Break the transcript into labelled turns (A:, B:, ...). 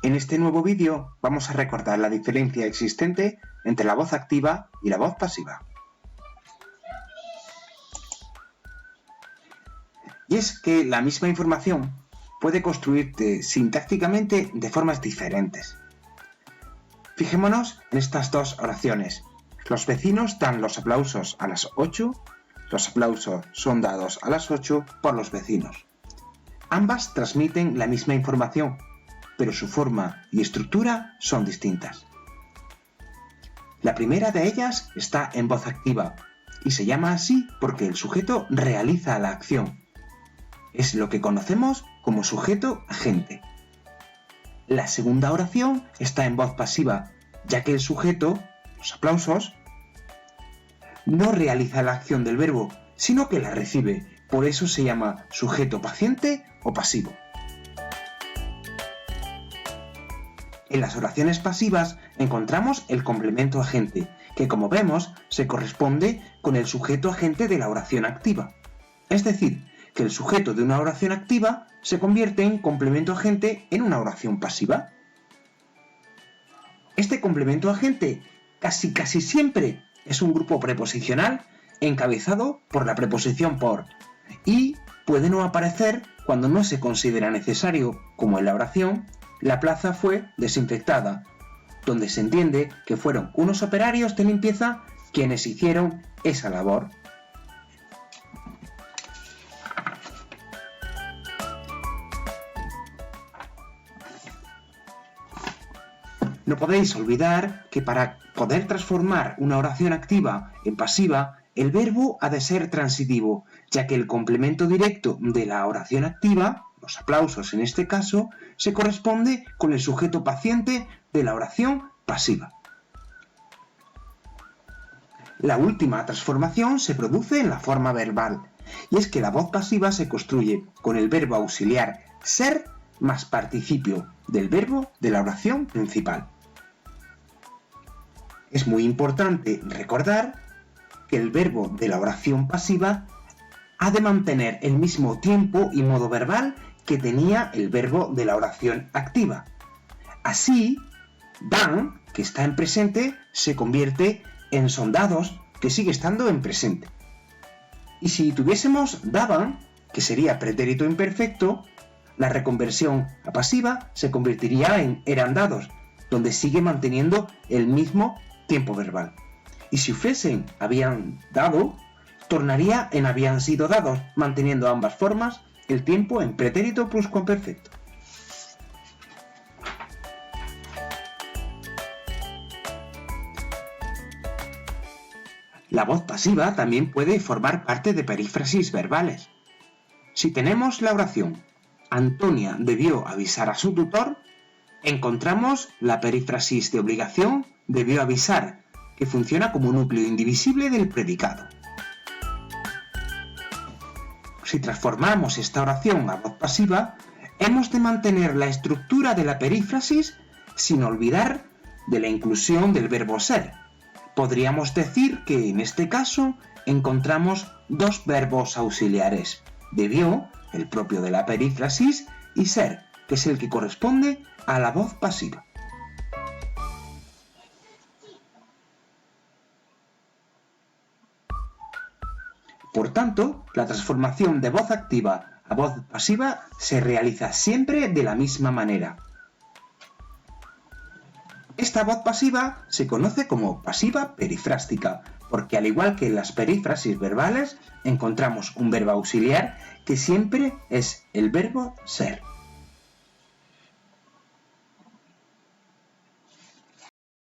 A: En este nuevo vídeo vamos a recordar la diferencia existente entre la voz activa y la voz pasiva. Y es que la misma información puede construirse sintácticamente de formas diferentes. Fijémonos en estas dos oraciones. Los vecinos dan los aplausos a las 8, los aplausos son dados a las 8 por los vecinos. Ambas transmiten la misma información, pero su forma y estructura son distintas. La primera de ellas está en voz activa y se llama así porque el sujeto realiza la acción. Es lo que conocemos como sujeto agente. La segunda oración está en voz pasiva, ya que el sujeto, los aplausos, no realiza la acción del verbo, sino que la recibe. Por eso se llama sujeto paciente o pasivo. En las oraciones pasivas encontramos el complemento agente, que como vemos se corresponde con el sujeto agente de la oración activa. Es decir, que el sujeto de una oración activa se convierte en complemento agente en una oración pasiva. Este complemento agente casi siempre es un grupo preposicional encabezado por la preposición por y puede no aparecer cuando no se considera necesario, como en la oración la plaza fue desinfectada, donde se entiende que fueron unos operarios de limpieza quienes hicieron esa labor. No podéis olvidar que para poder transformar una oración activa en pasiva, el verbo ha de ser transitivo, ya que el complemento directo de la oración activa, los aplausos en este caso, se corresponde con el sujeto paciente de la oración pasiva. La última transformación se produce en la forma verbal, y es que la voz pasiva se construye con el verbo auxiliar ser más participio del verbo de la oración principal. Es muy importante recordar que el verbo de la oración pasiva ha de mantener el mismo tiempo y modo verbal que tenía el verbo de la oración activa. Así, dan, que está en presente, se convierte en son dados, que sigue estando en presente. Y si tuviésemos daban, que sería pretérito imperfecto, la reconversión a pasiva se convertiría en eran dados, donde sigue manteniendo el mismo tiempo verbal. Y si fuesen habían dado, tornaría en habían sido dados, manteniendo ambas formas el tiempo en pretérito pluscuamperfecto. La voz pasiva también puede formar parte de perífrasis verbales. Si tenemos la oración Antonia debió avisar a su tutor, encontramos la perífrasis de obligación debió avisar, que funciona como núcleo indivisible del predicado. Si transformamos esta oración a voz pasiva, hemos de mantener la estructura de la perífrasis sin olvidar de la inclusión del verbo ser. Podríamos decir que en este caso encontramos dos verbos auxiliares, debió, el propio de la perífrasis, y ser, que es el que corresponde a la voz pasiva. Por tanto, la transformación de voz activa a voz pasiva se realiza siempre de la misma manera. Esta voz pasiva se conoce como pasiva perifrástica, porque al igual que en las perífrasis verbales, encontramos un verbo auxiliar que siempre es el verbo ser.